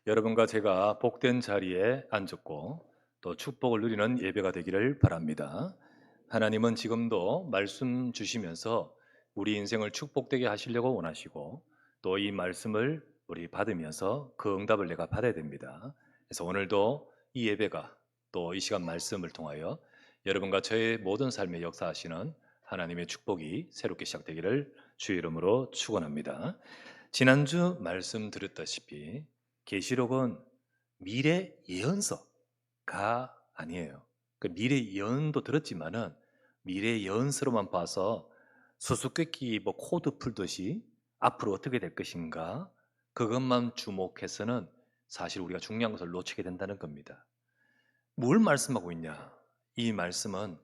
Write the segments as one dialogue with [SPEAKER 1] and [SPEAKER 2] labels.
[SPEAKER 1] 여러분과 제가 복된 자리에 앉았고 또 축복을 누리는 예배가 되기를 바랍니다. 하나님은 지금도 말씀 주시면서 우리 인생을 축복되게 하시려고 원하시고 또 이 말씀을 우리 받으면서 그 응답을 내가 받아야 됩니다. 그래서 오늘도 이 예배가 또 이 시간 말씀을 통하여 여러분과 저의 모든 삶에 역사하시는 하나님의 축복이 새롭게 시작되기를 주의 이름으로 축원합니다. 지난주 말씀 드렸다시피 계시록은 미래 예언서가 아니에요. 그 미래 예언도 들었지만은 미래 예언서로만 봐서 수수께끼 코드 풀듯이 앞으로 어떻게 될 것인가 그것만 주목해서는 사실 우리가 중요한 것을 놓치게 된다는 겁니다. 뭘 말씀하고 있냐? 이 말씀은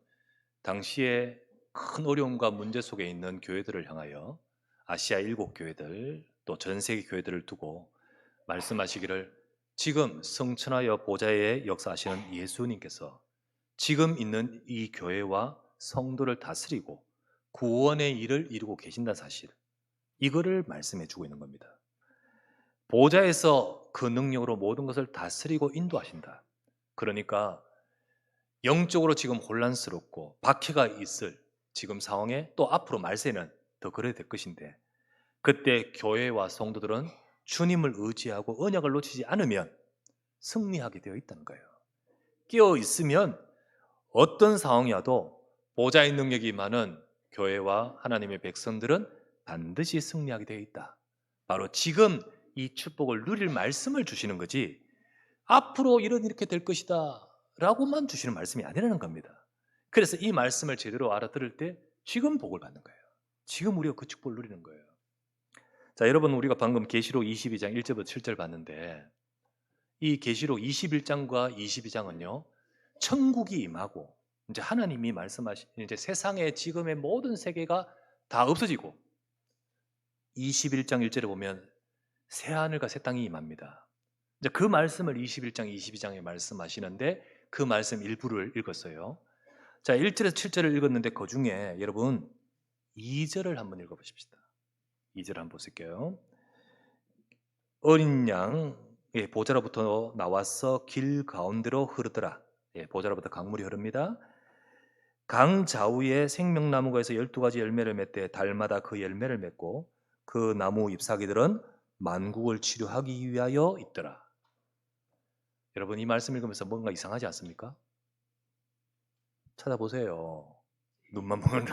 [SPEAKER 1] 당시에 큰 어려움과 문제 속에 있는 교회들을 향하여 아시아 일곱 교회들 또 전 세계 교회들을 두고 말씀하시기를 지금 성천하여 보좌에 역사하시는 예수님께서 지금 있는 이 교회와 성도를 다스리고 구원의 일을 이루고 계신다는 사실, 이거를 말씀해 주고 있는 겁니다. 보좌에서 그 능력으로 모든 것을 다스리고 인도하신다. 그러니까 영적으로 지금 혼란스럽고 박해가 있을 지금 상황에 또 앞으로 말세는 더 그래야 될 것인데, 그때 교회와 성도들은 주님을 의지하고 언약을 놓치지 않으면 승리하게 되어 있다는 거예요. 깨어 있으면 어떤 상황이 와도 보좌의 능력이 많은 교회와 하나님의 백성들은 반드시 승리하게 되어 있다. 바로 지금 이 축복을 누릴 말씀을 주시는 거지, 앞으로 이렇게 될 것이다 라고만 주시는 말씀이 아니라는 겁니다. 그래서 이 말씀을 제대로 알아들을 때 지금 복을 받는 거예요. 지금 우리가 그 축복을 누리는 거예요. 자, 여러분, 우리가 방금 계시록 22장 1절부터 7절 봤는데, 이 계시록 21장과 22장은요 천국이 임하고 이제 하나님이 말씀하신 이제 세상의 지금의 모든 세계가 다 없어지고, 21장 1절에 보면 새 하늘과 새 땅이 임합니다. 이제 그 말씀을 21장 22장에 말씀하시는데 그 말씀 일부를 읽었어요. 자, 1절에서 7절을 읽었는데 그 중에 여러분 2절을 한번 읽어보십시다. 2절 한번 보실게요. 어린 양 보좌로부터 나와서 길 가운데로 흐르더라. 보좌로부터 강물이 흐릅니다. 강 좌우에 생명나무가 있어 12가지 열매를 맺되 달마다 그 열매를 맺고 그 나무 잎사귀들은 만국을 치료하기 위하여 있더라. 여러분, 이 말씀 읽으면서 뭔가 이상하지 않습니까? 찾아보세요. 눈만 보면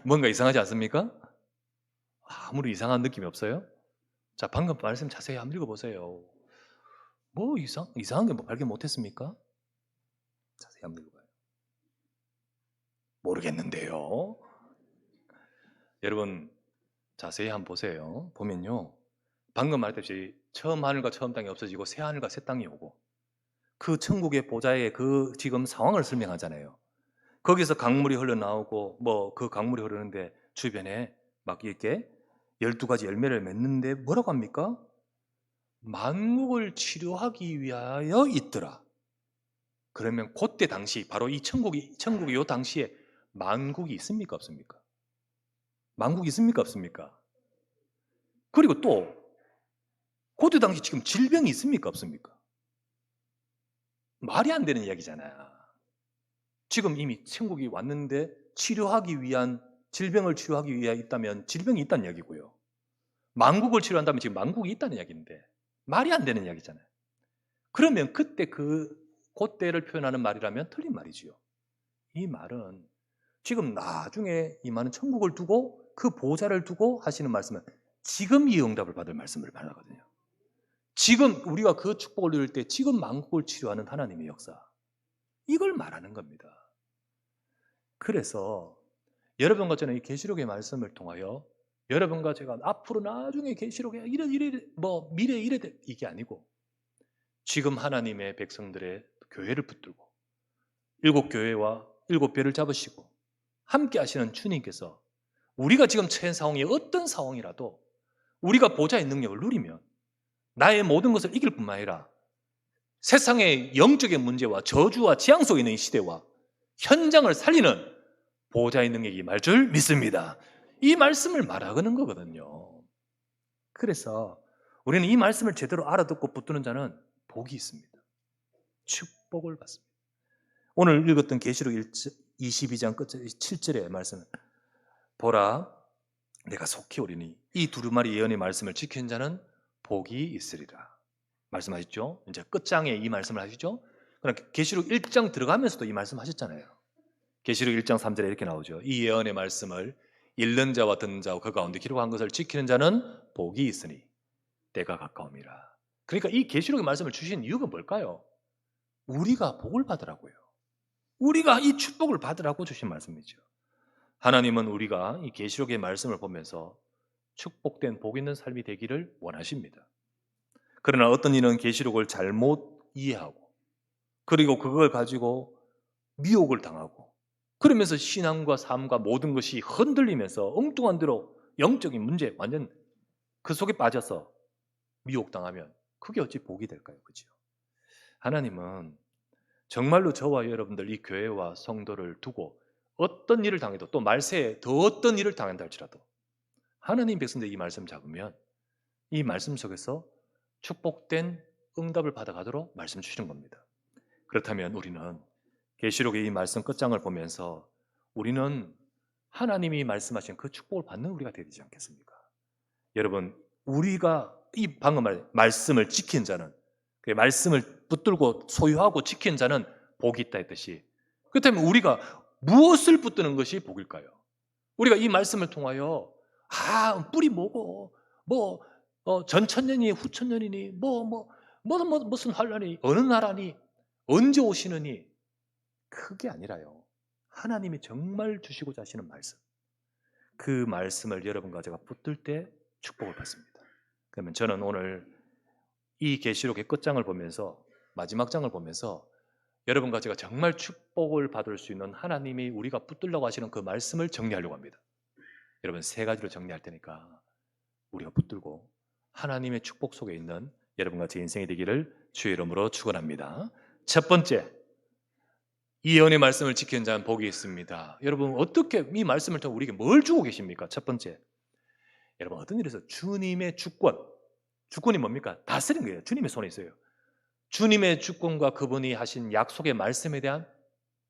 [SPEAKER 1] 뭔가 이상하지 않습니까? 아무리 이상한 느낌이 없어요? 자, 방금 말씀 자세히 한번 읽어보세요. 뭐 이상한 게 뭐 발견 못했습니까? 자세히 한번 읽어봐요. 모르겠는데요. 여러분, 자세히 한번 보세요. 보면요, 방금 말했듯이 처음 하늘과 처음 땅이 없어지고 새 하늘과 새 땅이 오고 그 천국의 보좌의 그 지금 상황을 설명하잖아요. 거기서 강물이 흘러나오고 그 강물이 흐르는데 주변에 막 이렇게 12가지 열매를 맺는데 뭐라고 합니까? 만국을 치료하기 위하여 있더라. 그러면 그때 당시 바로 이 천국이 요 당시에 만국이 있습니까 없습니까? 만국이 있습니까 없습니까? 그리고 또 그때 당시 지금 질병이 있습니까 없습니까? 말이 안 되는 이야기잖아요. 지금 이미 천국이 왔는데 질병을 치료하기 위해 있다면 질병이 있다는 이야기고요. 만국을 치료한다면 지금 만국이 있다는 이야기인데 말이 안 되는 이야기잖아요. 그러면 그때를 표현하는 말이라면 틀린 말이지요. 이 말은 지금 나중에 임하는 천국을 두고 그 보좌를 두고 하시는 말씀은 지금 이 응답을 받을 말씀을 말하거든요. 지금 우리가 그 축복을 누릴 때 지금 만국을 치료하는 하나님의 역사, 이걸 말하는 겁니다. 그래서 여러분과 저는 이 계시록의 말씀을 통하여 여러분과 제가 앞으로 나중에 계시록에 미래에 이래 될 이게 아니고 지금 하나님의 백성들의 교회를 붙들고 일곱 교회와 일곱 배를 잡으시고 함께 하시는 주님께서 우리가 지금 처한 상황이 어떤 상황이라도 우리가 보좌의 능력을 누리면 나의 모든 것을 이길 뿐만 아니라 세상의 영적인 문제와 저주와 재앙 속에 있는 이 시대와 현장을 살리는 보좌의 능력이 임할 줄 믿습니다. 이 말씀을 말하는 거거든요. 그래서 우리는 이 말씀을 제대로 알아듣고 붙드는 자는 복이 있습니다. 축복을 받습니다. 오늘 읽었던 계시록 22장 끝 7절의 말씀은 보라 내가 속히 오리니 이 두루마리 예언의 말씀을 지키는 자는 복이 있으리라 말씀하셨죠. 이제 끝장에 이 말씀을 하시죠. 그러나 계시록 1장 들어가면서도 이 말씀 하셨잖아요. 계시록 1장 3절에 이렇게 나오죠. 이 예언의 말씀을 읽는 자와 듣는 자와 그 가운데 기록한 것을 지키는 자는 복이 있으니 때가 가까움이라. 그러니까 이 계시록의 말씀을 주신 이유가 뭘까요? 우리가 복을 받으라고요. 우리가 이 축복을 받으라고 주신 말씀이죠. 하나님은 우리가 이 계시록의 말씀을 보면서 축복된 복 있는 삶이 되기를 원하십니다. 그러나 어떤 이는 계시록을 잘못 이해하고 그리고 그걸 가지고 미혹을 당하고 그러면서 신앙과 삶과 모든 것이 흔들리면서 엉뚱한 대로 영적인 문제 완전 그 속에 빠져서 미혹당하면 그게 어찌 복이 될까요? 그죠? 하나님은 정말로 저와 여러분들 이 교회와 성도를 두고 어떤 일을 당해도 또 말세에 더 어떤 일을 당한다 할지라도 하나님 백성들 이 말씀 잡으면 이 말씀 속에서 축복된 응답을 받아가도록 말씀 주시는 겁니다. 그렇다면 우리는 계시록의 이 말씀 끝장을 보면서 우리는 하나님이 말씀하신 그 축복을 받는 우리가 되지 않겠습니까? 여러분 우리가 이 방금 말씀을 지킨 자는 그 말씀을 붙들고 소유하고 지킨 자는 복이 있다 했듯이 그렇다면 우리가 무엇을 붙드는 것이 복일까요? 우리가 이 말씀을 통하여 뿔이 뭐고 전천년이 후천년이니 무슨 환란이 어느 나라니 언제 오시느니 그게 아니라요. 하나님이 정말 주시고자 하시는 말씀 그 말씀을 여러분과 제가 붙들 때 축복을 받습니다. 그러면 저는 오늘 이 계시록의 끝장을 보면서 마지막 장을 보면서 여러분과 제가 정말 축복을 받을 수 있는 하나님이 우리가 붙들려고 하시는 그 말씀을 정리하려고 합니다. 여러분 3가지로 정리할 테니까 우리가 붙들고 하나님의 축복 속에 있는 여러분과 제 인생이 되기를 주의 이름으로 축원합니다. 첫 번째, 이 예언의 말씀을 지키는 자는 복이 있습니다. 여러분 어떻게 이 말씀을 통해 우리에게 뭘 주고 계십니까? 첫 번째, 여러분 어떤 일에서 주님의 주권이 뭡니까? 다스리는 거예요. 주님의 손에 있어요. 주님의 주권과 그분이 하신 약속의 말씀에 대한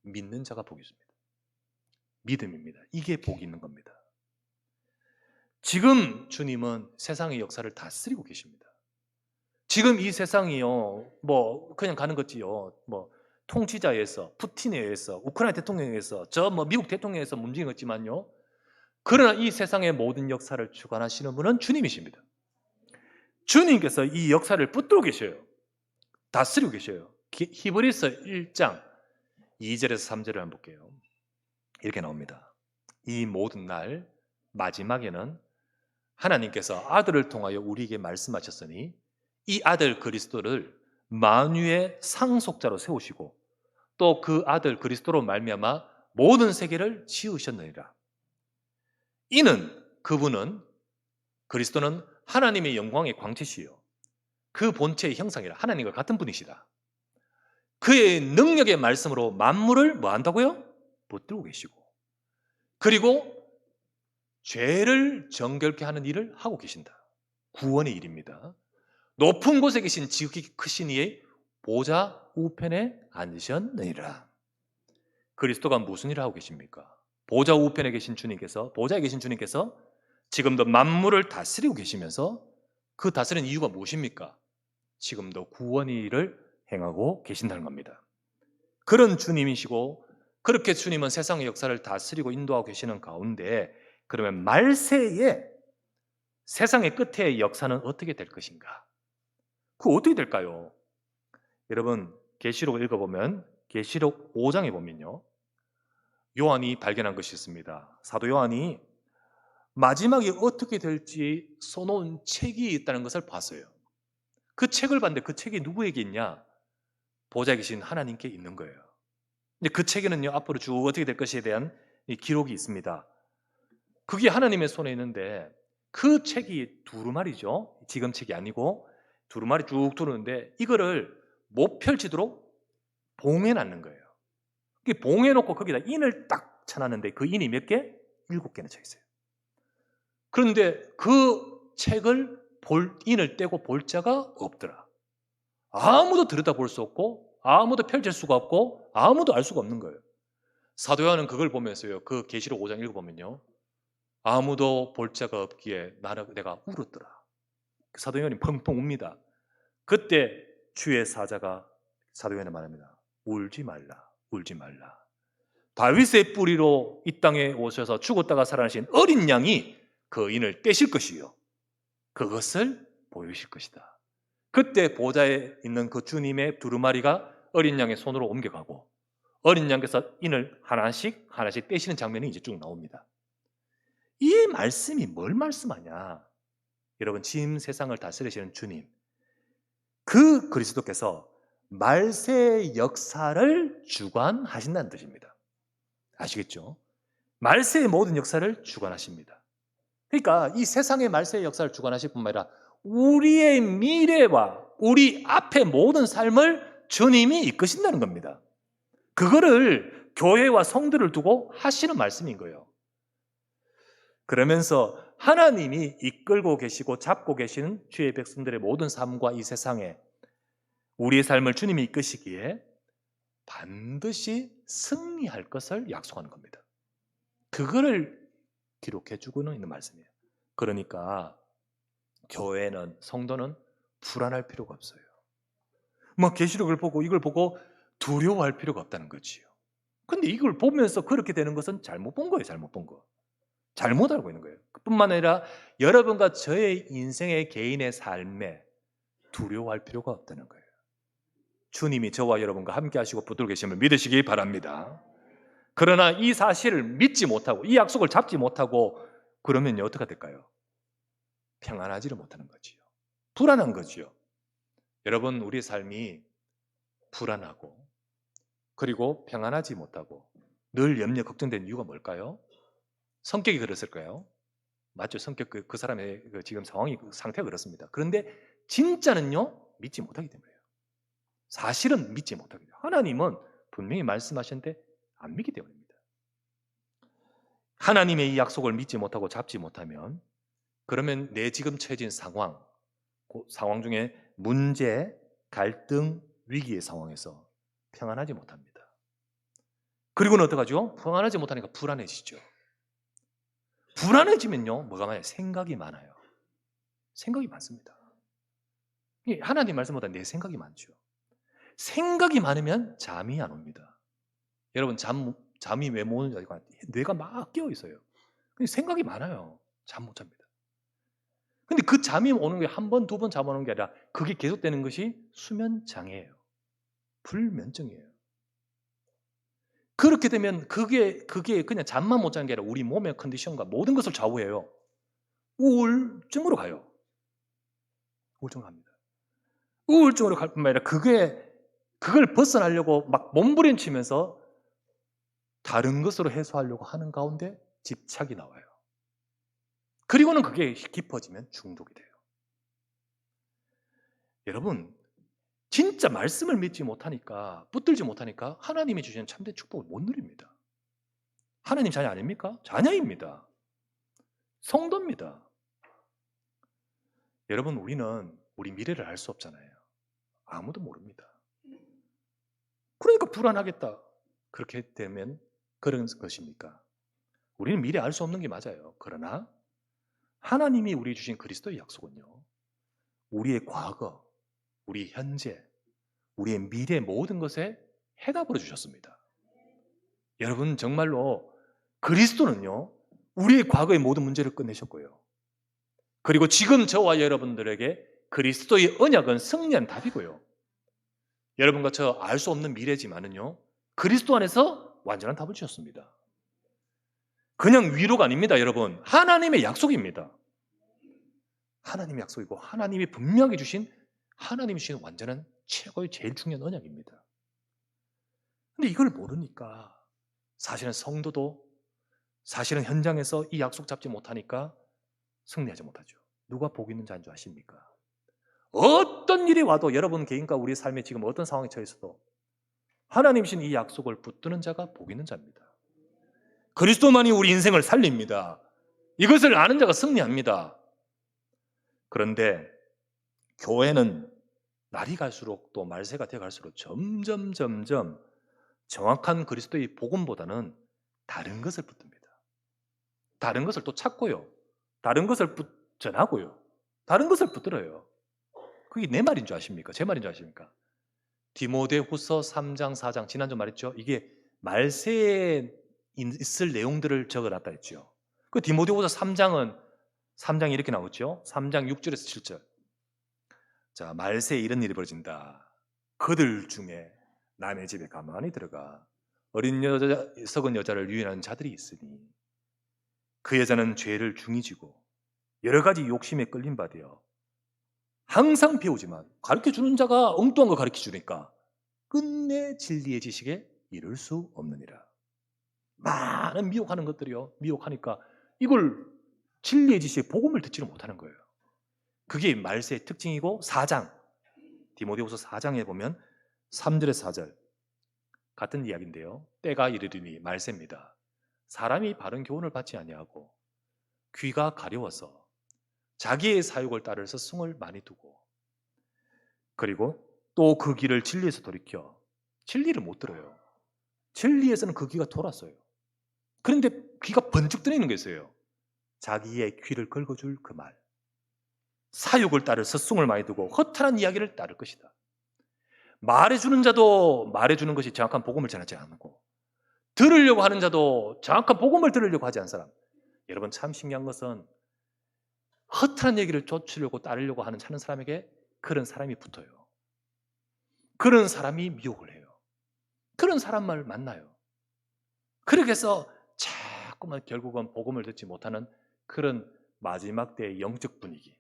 [SPEAKER 1] 믿는 자가 복이 있습니다. 믿음입니다. 이게 복이 있는 겁니다. 지금 주님은 세상의 역사를 다스리고 계십니다. 지금 이 세상이요, 그냥 가는 거지요. 통치자에 의해서, 푸틴에 의해서, 우크라이나 대통령에 의해서, 미국 대통령에 의해서 움직이는 거지만요. 그러나 이 세상의 모든 역사를 주관하시는 분은 주님이십니다. 주님께서 이 역사를 붙들고 계셔요. 다스리고 계셔요. 히브리서 1장 2절에서 3절을 한번 볼게요. 이렇게 나옵니다. 이 모든 날 마지막에는 하나님께서 아들을 통하여 우리에게 말씀하셨으니 이 아들 그리스도를 만유의 상속자로 세우시고 또 그 아들 그리스도로 말미암아 모든 세계를 지으셨느니라. 이는 그분은 그리스도는 하나님의 영광의 광채시요 그 본체의 형상이라. 하나님과 같은 분이시다. 그의 능력의 말씀으로 만물을 뭐 한다고요? 붙들고 계시고 그리고 죄를 정결케 하는 일을 하고 계신다. 구원의 일입니다. 높은 곳에 계신 지극히 크신 이의 보좌 우편에 앉으셨느니라. 그리스도가 무슨 일을 하고 계십니까? 보좌 우편에 계신 주님께서, 보좌에 계신 주님께서 지금도 만물을 다스리고 계시면서 그 다스리는 이유가 무엇입니까? 지금도 구원의 일을 행하고 계신다는 겁니다. 그런 주님이시고 그렇게 주님은 세상의 역사를 다스리고 인도하고 계시는 가운데 그러면 말세에 세상의 끝의 역사는 어떻게 될 것인가? 그거 어떻게 될까요? 여러분 계시록을 읽어보면 계시록 5장에 보면요. 요한이 발견한 것이 있습니다. 사도 요한이 마지막에 어떻게 될지 써놓은 책이 있다는 것을 봤어요. 그 책을 봤는데 그 책이 누구에게 있냐? 보좌에 계신 하나님께 있는 거예요. 근데 그 책에는요, 앞으로 쭉 어떻게 될 것에 대한 기록이 있습니다. 그게 하나님의 손에 있는데 그 책이 두루마리죠. 지금 책이 아니고 두루마리 쭉 두르는데 이거를 못 펼치도록 봉해놨는 거예요. 봉해놓고 거기다 인을 딱 쳐놨는데 그 인이 몇 개? 7개나 쳐 있어요. 그런데 그 책을 인을 떼고 볼 자가 없더라. 아무도 들여다볼 수 없고 아무도 펼칠 수가 없고 아무도 알 수가 없는 거예요. 사도 요한은 그걸 보면서요, 그 계시록 5장 읽어보면요, 아무도 볼 자가 없기에 내가 울었더라. 사도 요한이 펑펑 웁니다. 그때 주의 사자가 사도 요한에 말합니다. 울지 말라, 울지 말라. 다윗의 뿌리로 이 땅에 오셔서 죽었다가 살아나신 어린 양이 그 인을 떼실 것이요, 그것을 보이실 것이다. 그때 보좌에 있는 그 주님의 두루마리가 어린 양의 손으로 옮겨가고 어린 양께서 인을 하나씩 하나씩 떼시는 장면이 이제 쭉 나옵니다. 이 말씀이 뭘 말씀하냐? 여러분, 지금 세상을 다스리시는 주님, 그 그리스도께서 말세의 역사를 주관하신다는 뜻입니다. 아시겠죠? 말세의 모든 역사를 주관하십니다. 그러니까 이 세상의 말세의 역사를 주관하실 뿐만 아니라 우리의 미래와 우리 앞의 모든 삶을 주님이 이끄신다는 겁니다. 그거를 교회와 성도를 두고 하시는 말씀인 거예요. 그러면서 하나님이 이끌고 계시고 잡고 계시는 주의 백성들의 모든 삶과 이 세상에 우리의 삶을 주님이 이끄시기에 반드시 승리할 것을 약속하는 겁니다. 그거를 기록해 주고는 있는 말씀이에요. 그러니까 교회는, 성도는 불안할 필요가 없어요. 뭐 계시록을 보고 이걸 보고 두려워할 필요가 없다는 거지요. 근데 이걸 보면서 그렇게 되는 것은 잘못 본 거예요. 잘못 본 거. 잘못 알고 있는 거예요. 그뿐만 아니라 여러분과 저의 인생의 개인의 삶에 두려워할 필요가 없다는 거예요. 주님이 저와 여러분과 함께 하시고 붙들고 계심을 믿으시기 바랍니다. 그러나 이 사실을 믿지 못하고 이 약속을 잡지 못하고 그러면 어떻게 될까요? 평안하지를 못하는 거지요. 불안한 거지요. 여러분, 우리의 삶이 불안하고 그리고 평안하지 못하고 늘 염려 걱정되는 이유가 뭘까요? 성격이 그랬을까요? 맞죠? 성격 그 사람의 지금 상황이 상태가 그렇습니다. 그런데 진짜는요, 믿지 못하기 때문이에요. 사실은 믿지 못하기 때문에. 하나님은 분명히 말씀하셨는데 안 믿기 때문입니다. 하나님의 이 약속을 믿지 못하고 잡지 못하면 그러면 내 지금 처해진 상황, 그 상황 중에 문제, 갈등, 위기의 상황에서 평안하지 못합니다. 그리고는 어떡하죠? 평안하지 못하니까 불안해지죠. 불안해지면요, 뭐가 많아요? 생각이 많아요. 생각이 많습니다. 하나님 말씀보다 내 생각이 많죠. 생각이 많으면 잠이 안 옵니다. 여러분, 잠이 왜 못 오는지 알고 뇌가 막 깨어 있어요. 생각이 많아요. 잠 못 잡니다. 근데 그 잠이 오는 게 한 번, 두 번 잠 오는 게 아니라 그게 계속되는 것이 수면 장애예요. 불면증이에요. 그렇게 되면 그게 그냥 잠만 못 자는 게 아니라 우리 몸의 컨디션과 모든 것을 좌우해요. 우울증으로 가요. 우울증으로 갑니다. 우울증으로 갈 뿐만 아니라 그걸 벗어나려고 막 몸부림치면서 다른 것으로 해소하려고 하는 가운데 집착이 나와요. 그리고는 그게 깊어지면 중독이 돼요. 여러분, 진짜 말씀을 믿지 못하니까, 붙들지 못하니까 하나님이 주시는 참된 축복을 못 누립니다. 하나님 자녀 아닙니까? 자녀입니다. 성도입니다. 여러분, 우리는 우리 미래를 알 수 없잖아요. 아무도 모릅니다. 그러니까 불안하겠다. 그렇게 되면 그런 것입니까? 우리는 미래 알 수 없는 게 맞아요. 그러나 하나님이 우리 주신 그리스도의 약속은요, 우리의 과거, 우리 현재, 우리의 미래 모든 것에 해답으로 주셨습니다. 여러분, 정말로 그리스도는요, 우리의 과거의 모든 문제를 끝내셨고요. 그리고 지금 저와 여러분들에게 그리스도의 언약은 승리한 답이고요. 여러분과 저 알 수 없는 미래지만은요, 그리스도 안에서 완전한 답을 주셨습니다. 그냥 위로가 아닙니다, 여러분. 하나님의 약속입니다. 하나님의 약속이고 하나님이 분명히 주신, 하나님이 주신 완전한 최고의 제일 중요한 언약입니다. 근데 이걸 모르니까 사실은 성도도 사실은 현장에서 이 약속 잡지 못하니까 승리하지 못하죠. 누가 복 있는 자인 줄 아십니까? 어떤 일이 와도 여러분 개인과 우리 삶에 지금 어떤 상황에 처해 있어도 하나님이신 이 약속을 붙드는 자가 복 있는 자입니다. 그리스도만이 우리 인생을 살립니다. 이것을 아는 자가 승리합니다. 그런데 교회는 날이 갈수록 또 말세가 되어 갈수록 점점 정확한 그리스도의 복음보다는 다른 것을 붙듭니다. 다른 것을 또 찾고요. 다른 것을 전하고요. 다른 것을 붙들어요. 그게 내 말인 줄 아십니까? 제 말인 줄 아십니까? 디모데후서 3장 4장 지난주 말했죠. 이게 말세에 있을 내용들을 적어놨다 했죠. 그 디모데후서 3장이 이렇게 나오죠. 3장 6절에서 7절. 자, 말세에 이런 일이 벌어진다. 그들 중에 남의 집에 가만히 들어가 어린 여자, 썩은 여자를 유인하는 자들이 있으니 그 여자는 죄를 중히 지고 여러 가지 욕심에 끌린 바 되어 항상 배우지만 가르쳐주는 자가 엉뚱한 거 가르쳐주니까 끝내 진리의 지식에 이를 수 없느니라. 많은 미혹하는 것들이요. 미혹하니까 이걸 진리의 지식에 복음을 듣지를 못하는 거예요. 그게 말세의 특징이고 4장 디모데후서 4장에 보면 3절에서 4절 같은 이야기인데요. 때가 이르리니 말세입니다. 사람이 바른 교훈을 받지 아니하고 귀가 가려워서 자기의 사욕을 따를 스승을 많이 두고 그리고 또 그 길을 진리에서 돌이켜 진리를 못 들어요. 진리에서는 그 귀가 돌았어요. 그런데 귀가 번쩍 뜨는 게 있어요. 자기의 귀를 긁어줄 그 말. 사욕을 따를 스승을 많이 두고 허탄한 이야기를 따를 것이다. 말해주는 자도 말해주는 것이 정확한 복음을 전하지 않고 들으려고 하는 자도 정확한 복음을 들으려고 하지 않은 사람. 여러분 참 신기한 것은 허탄한 얘기를 쫓으려고 따르려고 하는 사람에게 그런 사람이 붙어요. 그런 사람이 미혹을 해요. 그런 사람을 만나요. 그렇게 해서 자꾸만 결국은 복음을 듣지 못하는 그런 마지막 때의 영적 분위기.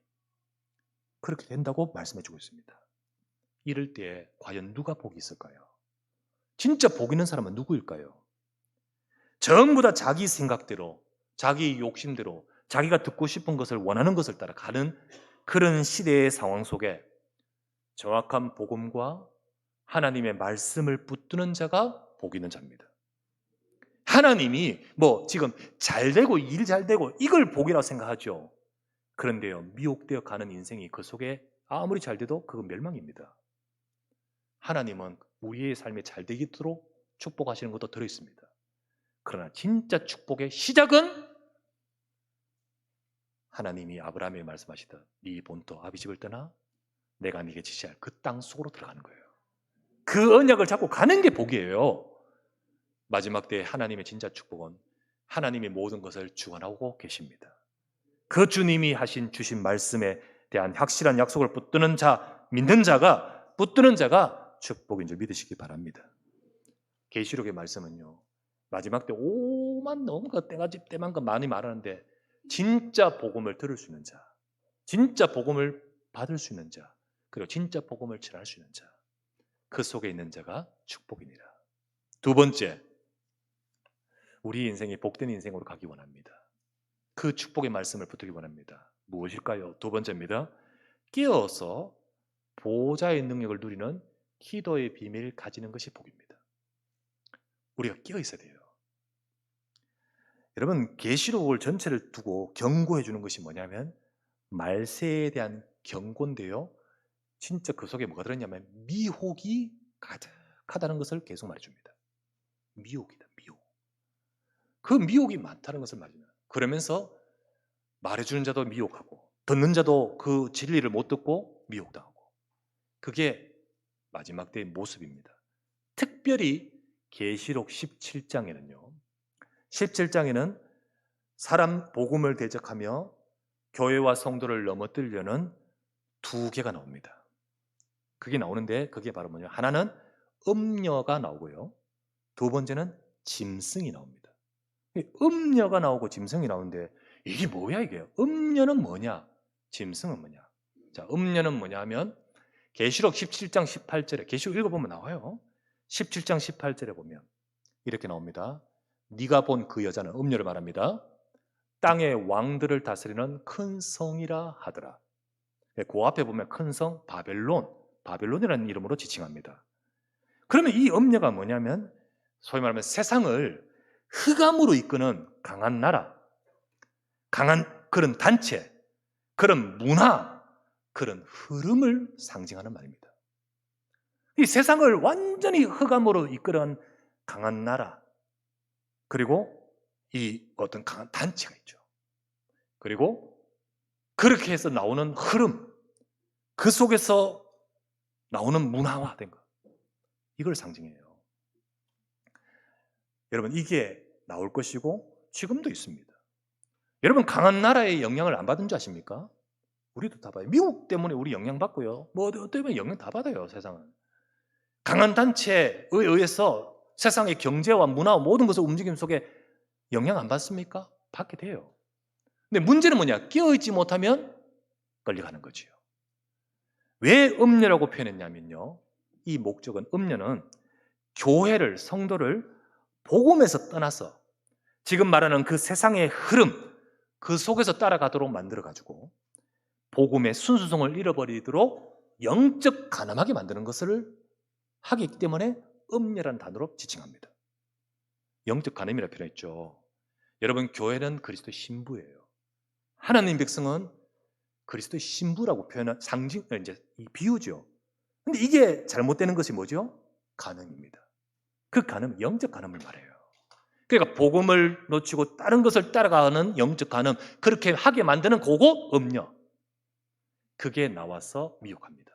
[SPEAKER 1] 그렇게 된다고 말씀해주고 있습니다. 이럴 때 과연 누가 복이 있을까요? 진짜 복 있는 사람은 누구일까요? 전부 다 자기 생각대로, 자기 욕심대로, 자기가 듣고 싶은 것을 원하는 것을 따라 가는 그런 시대의 상황 속에 정확한 복음과 하나님의 말씀을 붙드는 자가 복 있는 자입니다. 하나님이 지금 잘 되고 일 잘 되고 이걸 복이라고 생각하죠. 그런데요, 미혹되어 가는 인생이 그 속에 아무리 잘 돼도 그건 멸망입니다. 하나님은 우리의 삶에 잘 되도록 축복하시는 것도 들어있습니다. 그러나 진짜 축복의 시작은 하나님이 아브라함에게 말씀하시듯 네 본토 아비집을 떠나 내가 네게 지시할 그 땅 속으로 들어가는 거예요. 그 언약을 잡고 가는 게 복이에요. 마지막 때에 하나님의 진짜 축복은 하나님의 모든 것을 주관하고 계십니다. 그 주님이 주신 말씀에 대한 확실한 약속을 붙드는 자, 믿는 자가 축복인 줄 믿으시기 바랍니다. 계시록의 말씀은요, 마지막 때 오만 온갖 때만 많이 말하는데 진짜 복음을 들을 수 있는 자, 진짜 복음을 받을 수 있는 자, 그리고 진짜 복음을 전할 수 있는 자, 그 속에 있는 자가 축복이니라. 두 번째, 우리 인생이 복된 인생으로 가기 원합니다. 그 축복의 말씀을 붙들기 원합니다. 무엇일까요? 두 번째입니다. 깨어서 보호자의 능력을 누리는 기도의 비밀을 가지는 것이 복입니다. 우리가 깨어 있어야 돼요. 여러분, 계시록을 전체를 두고 경고해 주는 것이 뭐냐면 말세에 대한 경고인데요. 진짜 그 속에 뭐가 들었냐면 미혹이 가득하다는 것을 계속 말해줍니다. 미혹이다, 미혹. 그 미혹이 많다는 것을 말해줍니다. 그러면서 말해주는 자도 미혹하고 듣는 자도 그 진리를 못 듣고 미혹당하고, 그게 마지막 때의 모습입니다. 특별히 계시록 17장에는요. 17장에는 사람 복음을 대적하며 교회와 성도를 넘어뜨리려는 두 개가 나옵니다. 그게 나오는데 그게 바로 뭐냐? 하나는 음녀가 나오고요. 두 번째는 짐승이 나옵니다. 음녀가 나오고 짐승이 나오는데 이게 뭐야 이게? 음녀는 뭐냐? 짐승은 뭐냐? 자, 음녀는 뭐냐 하면 계시록 17장 18절에 계시록 읽어보면 나와요. 17장 18절에 보면 이렇게 나옵니다. 네가 본 그 여자는, 음녀를 말합니다, 땅의 왕들을 다스리는 큰 성이라 하더라. 그 앞에 보면 큰 성 바벨론이라는 이름으로 지칭합니다. 그러면 이 음녀가 뭐냐면 소위 말하면 세상을 흑암으로 이끄는 강한 나라, 강한 그런 단체, 그런 문화, 그런 흐름을 상징하는 말입니다. 이 세상을 완전히 흑암으로 이끌어간 강한 나라, 그리고 이 어떤 강한 단체가 있죠. 그리고 그렇게 해서 나오는 흐름, 그 속에서 나오는 문화화된 것, 이걸 상징해요. 여러분, 이게 나올 것이고 지금도 있습니다. 여러분, 강한 나라의 영향을 안 받은 줄 아십니까? 우리도 다 봐요. 미국 때문에 우리 영향 받고요. 뭐 때문에 영향 다 받아요, 세상은. 강한 단체에 의해서 세상의 경제와 문화와 모든 것을 움직임 속에 영향 안 받습니까? 받게 돼요. 근데 문제는 뭐냐? 깨어있지 못하면 끌려가는 거지요. 왜 음녀라고 표현했냐면요, 이 목적은, 음녀는 교회를, 성도를 복음에서 떠나서 지금 말하는 그 세상의 흐름, 그 속에서 따라가도록 만들어가지고 복음의 순수성을 잃어버리도록 영적 가늠하게 만드는 것을 하기 때문에 음녀라는 단어로 지칭합니다. 영적 가늠이라 표현했죠. 여러분, 교회는 그리스도의 신부예요. 하나님 백성은 그리스도의 신부라고 표현한 상징, 이제 이 비유죠. 근데 이게 잘못되는 것이 뭐죠? 간음입니다. 그 간음, 영적 간음을 말해요. 그러니까 복음을 놓치고 다른 것을 따라가는 영적 간음, 그렇게 하게 만드는 그거 음녀. 그게 나와서 미혹합니다.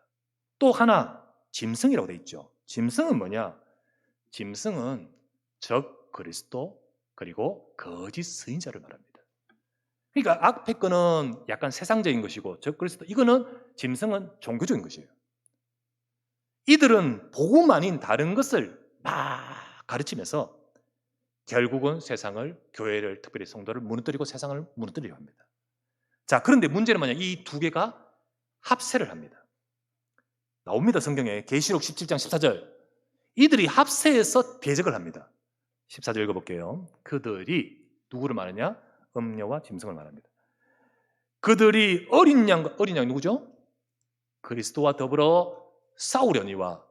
[SPEAKER 1] 또 하나, 짐승이라고 돼 있죠. 짐승은 뭐냐? 짐승은 적 그리스도, 그리고 거짓 스인자를 말합니다. 그러니까 앞에 거는 약간 세상적인 것이고 적 그리스도, 이거는 짐승은 종교적인 것이에요. 이들은 복음 아닌 다른 것을 막 가르치면서 결국은 세상을, 교회를, 특별히 성도를 무너뜨리고 세상을 무너뜨리려 합니다. 자, 그런데 문제는 뭐냐? 이 두 개가 합세를 합니다. 나옵니다, 성경에. 계시록 17장 14절. 이들이 합세해서 대적을 합니다. 14절 읽어볼게요. 그들이 누구를 말하냐? 음녀와 짐승을 말합니다. 그들이 어린 양이 누구죠? 그리스도와 더불어 싸우려니와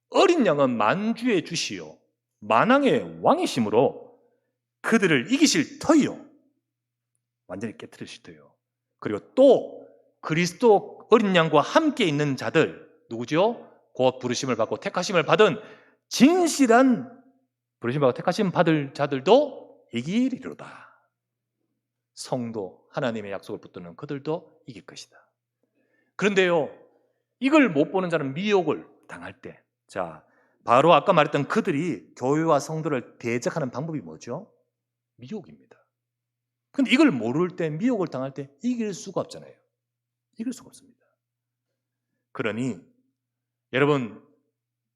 [SPEAKER 1] 어린 양은 만주의 주시요 만왕의 왕이심으로 그들을 이기실 터이요, 완전히 깨트리실 터이요. 그리고 또 그리스도 어린 양과 함께 있는 자들, 누구죠? 곧 부르심을 받고 택하심을 받은 진실한, 부르심 받고 택하심 받을 자들도 이기리로다. 성도, 하나님의 약속을 붙드는 그들도 이길 것이다. 그런데요, 이걸 못 보는 자는 미혹을 당할 때, 자, 바로 아까 말했던 그들이 교회와 성도를 대적하는 방법이 뭐죠? 미혹입니다. 근데 이걸 모를 때, 미혹을 당할 때 이길 수가 없잖아요. 이길 수가 없습니다. 그러니 여러분,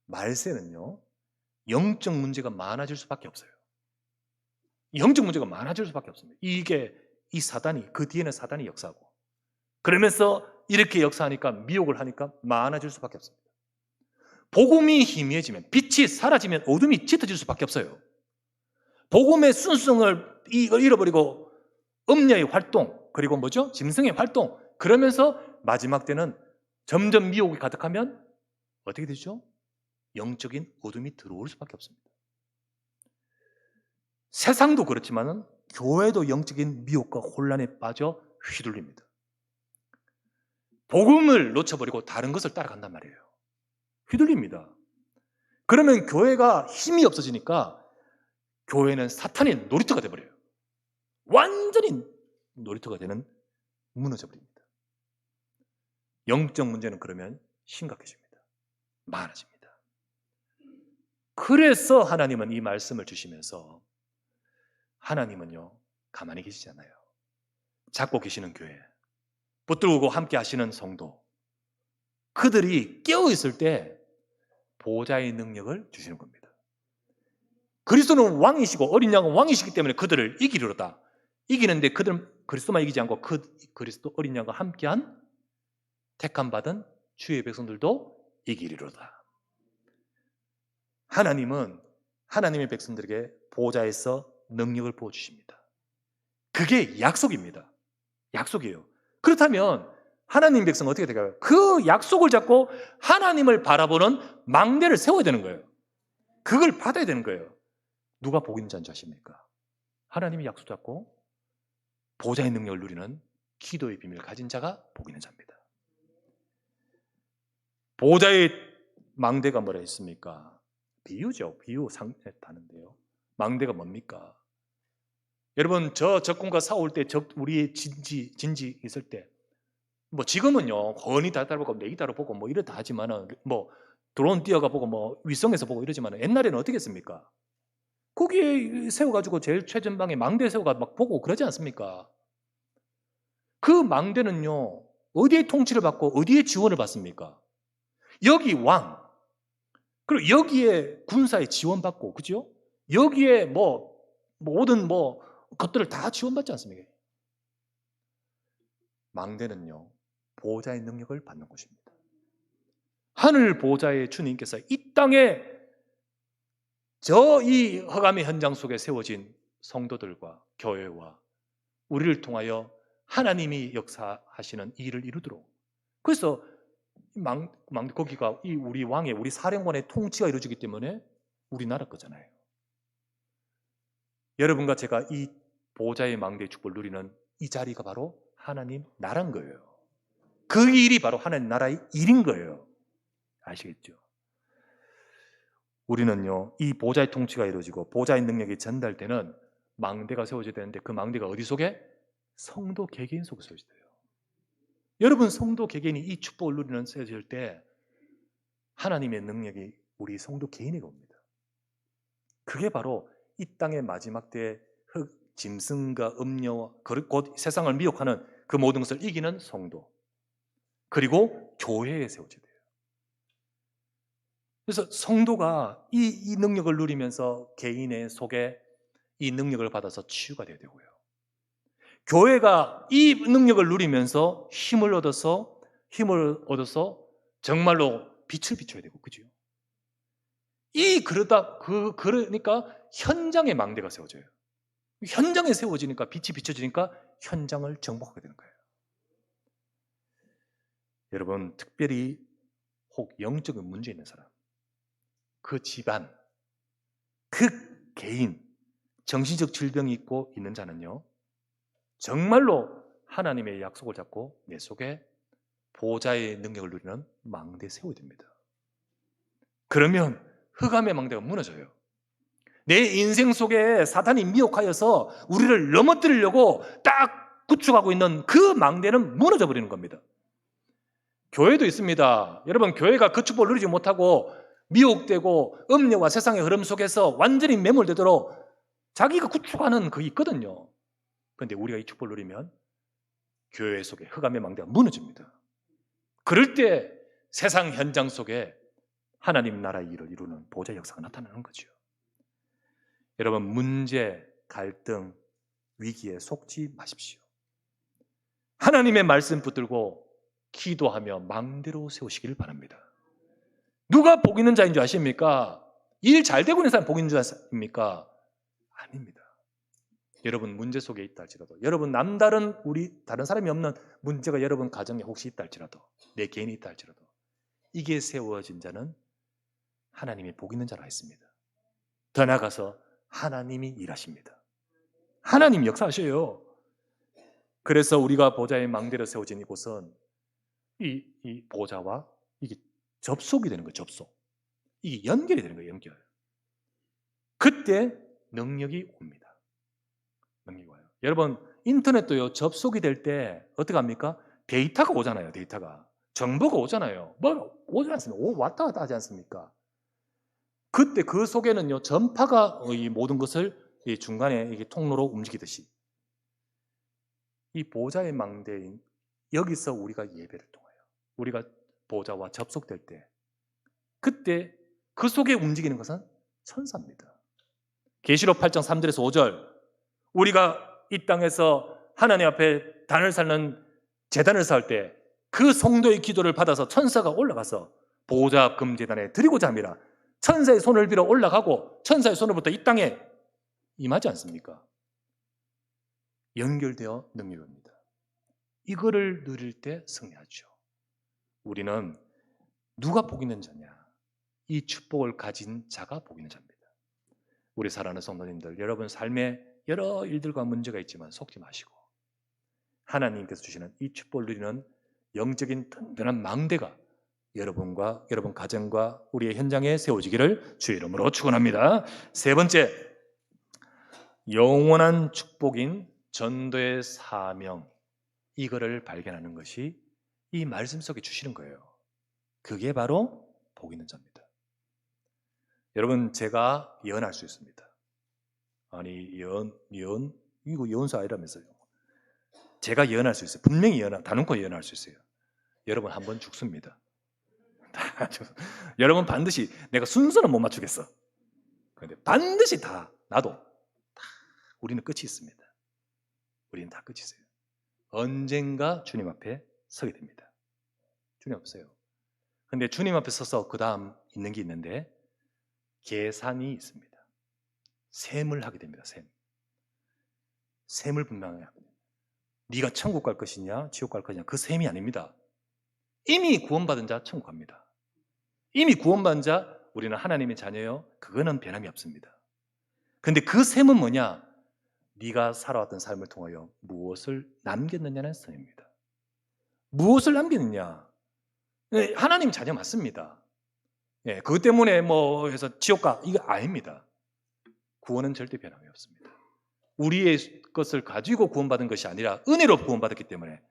[SPEAKER 1] 말세는요, 영적 문제가 많아질 수밖에 없어요. 영적 문제가 많아질 수밖에 없습니다. 이게 이 사단이, 그 뒤에는 사단이 역사하고, 그러면서 이렇게 역사하니까, 미혹을 하니까 많아질 수밖에 없습니다. 복음이 희미해지면, 빛이 사라지면 어둠이 짙어질 수밖에 없어요. 복음의 순수성을 잃어버리고 음녀의 활동, 그리고 뭐죠? 짐승의 활동, 그러면서 마지막 때는 점점 미혹이 가득하면 어떻게 되죠? 영적인 어둠이 들어올 수밖에 없습니다. 세상도 그렇지만 교회도 영적인 미혹과 혼란에 빠져 휘둘립니다. 복음을 놓쳐버리고 다른 것을 따라간단 말이에요. 휘둘립니다. 그러면 교회가 힘이 없어지니까 교회는 사탄의 놀이터가 되어버려요. 완전히 놀이터가 되는, 무너져버립니다. 영적 문제는 그러면 심각해집니다. 많아집니다. 그래서 하나님은 이 말씀을 주시면서, 하나님은요, 가만히 계시지 않아요. 잡고 계시는 교회, 붙들고 함께 하시는 성도, 그들이 깨어있을 때 보호자의 능력을 주시는 겁니다. 그리스도는 왕이시고 어린 양은 왕이시기 때문에 그들을 이기리로다. 이기는데 그들은 그리스도만 이기지 않고 그 그리스도 어린 양과 함께한 택함 받은 주의 백성들도 이기리로다. 하나님은 하나님의 백성들에게 보호자에서 능력을 부어주십니다. 그게 약속입니다. 약속이에요. 그렇다면 하나님 백성은 어떻게 될까요? 그 약속을 잡고 하나님을 바라보는 망대를 세워야 되는 거예요. 그걸 받아야 되는 거예요. 누가 복 있는 자인 줄 아십니까? 하나님이 약속 잡고 보호자의 능력을 누리는 기도의 비밀을 가진 자가 복 있는 자입니다. 보좌의 망대가 뭐라 했습니까? 비유죠. 비유 상했다는데요. 망대가 뭡니까? 여러분, 저 적군과 싸울 때 우리의 진지 있을 때, 뭐 지금은요 권위 다다보고 내기다로 보고 뭐 이렇다 하지만은, 뭐 드론 띄어가 보고 뭐 위성에서 보고 이러지만은, 옛날에는 어떻게 했습니까? 거기에 세워가지고 제일 최전방에 망대 세워가 막 보고 그러지 않습니까? 그 망대는요 어디에 통치를 받고 어디에 지원을 받습니까? 여기 왕, 그리고 여기에 군사에 지원받고, 그죠? 여기에 뭐 모든 뭐 것들을 다 지원받지 않습니까? 망대는요 보호자의 능력을 받는 곳입니다. 하늘 보호자의 주님께서 이 땅에 이 허감의 현장 속에 세워진 성도들과 교회와 우리를 통하여 하나님이 역사하시는 이 일을 이루도록, 그래서 거기가 우리 왕의, 우리 사령관의 통치가 이루어지기 때문에 우리나라 거잖아요. 여러분과 제가 이 보호자의 망대의 축복을 누리는 이 자리가 바로 하나님 나라인 거예요. 그 일이 바로 하나님 나라의 일인 거예요. 아시겠죠? 우리는요 이 보호자의 통치가 이루어지고 보호자의 능력이 전달되는 망대가 세워져야 되는데, 그 망대가 어디 속에? 성도 개개인 속에 세워져야 돼요. 여러분, 성도 개개인이 이 축복을 누리는 세워질 때 하나님의 능력이 우리 성도 개인에게 옵니다. 그게 바로 이 땅의 마지막 때의 짐승과 음녀와 곧 세상을 미혹하는 그 모든 것을 이기는 성도, 그리고 교회에 세워져야 돼요. 그래서 성도가 이 능력을 누리면서 개인의 속에 이 능력을 받아서 치유가 되어야 되고요. 교회가 이 능력을 누리면서 힘을 얻어서 정말로 빛을 비춰야 되고, 그죠? 그러니까 현장에 망대가 세워져요. 현장에 세워지니까 빛이 비춰지니까 현장을 정복하게 되는 거예요. 여러분, 특별히 혹 영적인 문제 있는 사람, 그 집안, 그 개인, 정신적 질병이 있는 자는요 정말로 하나님의 약속을 잡고 내 속에 보호자의 능력을 누리는 망대 세워야 됩니다. 그러면 흑암의 망대가 무너져요. 내 인생 속에 사탄이 미혹하여서 우리를 넘어뜨리려고 딱 구축하고 있는 그 망대는 무너져 버리는 겁니다. 교회도 있습니다. 여러분, 교회가 그 축복을 누리지 못하고 미혹되고 음녀와 세상의 흐름 속에서 완전히 매몰되도록 자기가 구축하는 그게 있거든요. 그런데 우리가 이 축복을 누리면 교회 속에 흑암의 망대가 무너집니다. 그럴 때 세상 현장 속에 하나님 나라의 일을 이루는 보좌의 역사가 나타나는 거죠. 여러분, 문제, 갈등, 위기에 속지 마십시오. 하나님의 말씀 붙들고 기도하며 망대로 세우시기를 바랍니다. 누가 복 있는 자인 줄 아십니까? 일 잘 되고 있는 사람 복 있는 줄 아십니까? 아닙니다. 여러분 문제 속에 있다 할지라도, 여러분 남다른 다른 사람이 없는 문제가 여러분 가정에 혹시 있다 할지라도, 내 개인이 있다 할지라도, 이게 세워진 자는 하나님이 복 있는 자라 했습니다. 더 나아가서 하나님이 일하십니다. 하나님 역사하셔요. 그래서 우리가 보좌의 망대로 세워진 이곳은 이 보좌와 이게 접속이 되는 거예요. 접속. 이게 연결이 되는 거예요. 연결. 그때 능력이 옵니다. 능력이 와요. 여러분, 인터넷도요 접속이 될 때 어떻게 합니까? 데이터가 오잖아요. 데이터가, 정보가 오잖아요. 뭐 오지 않습니까? 왔다 갔다 하지 않습니까? 그때 그 속에는요 전파가 이 모든 것을 이 중간에 이게 통로로 움직이듯이, 이 보좌의 망대인 여기서 우리가 예배를 통하여 우리가 보좌와 접속될 때, 그때 그 속에 움직이는 것은 천사입니다. 계시록 8장 3절에서 5절, 우리가 이 땅에서 하나님 앞에 단을 쌓는 제단을 쌓을 때 그 성도의 기도를 받아서 천사가 올라가서 보호자 금제단에 드리고자 함이라. 천사의 손을 빌어 올라가고 천사의 손으로부터 이 땅에 임하지 않습니까? 연결되어 능력이 옵니다. 이거를 누릴 때 승리하죠. 우리는 누가 복 있는 자냐? 이 축복을 가진 자가 복 있는 자입니다. 우리 사랑하는 성도님들, 여러분 삶에 여러 일들과 문제가 있지만 속지 마시고 하나님께서 주시는 이 축복을 누리는 영적인 든든한 망대가 여러분과 여러분 가정과 우리의 현장에 세워지기를 주의 이름으로 축원합니다. 세 번째, 영원한 축복인 전도의 사명, 이거를 발견하는 것이 이 말씀 속에 주시는 거예요. 그게 바로 복 있는 자입니다. 여러분, 제가 예언할 수 있습니다. 아니, 이거 예언서 아니라면서요. 제가 예언할 수 있어요. 분명히 다놓고 예언할 수 있어요. 여러분 한 번 죽습니다. 여러분 반드시, 내가 순서는 못 맞추겠어. 그런데 반드시 나도 우리는 끝이 있습니다. 우리는 다 끝이 있어요. 언젠가 주님 앞에 서게 됩니다. 주님 없어요. 근데 주님 앞에 서서 그 다음 있는 게 있는데 계산이 있습니다. 셈을 하게 됩니다. 셈을 분명하게 합니다. 네가 천국 갈 것이냐 지옥 갈 것이냐 그 셈이 아닙니다. 이미 구원받은 자 천국 갑니다. 이미 구원받은 자 우리는 하나님의 자녀요. 그거는 변함이 없습니다. 근데 그 셈은 뭐냐? 네가 살아왔던 삶을 통하여 무엇을 남겼느냐는 셈입니다. 무엇을 남겼느냐? 하나님 자녀 맞습니다. 그것 때문에 뭐 해서 지옥 가 이거 아닙니다. 구원은 절대 변함이 없습니다. 우리의 것을 가지고 구원받은 것이 아니라 은혜로 구원받았기 때문에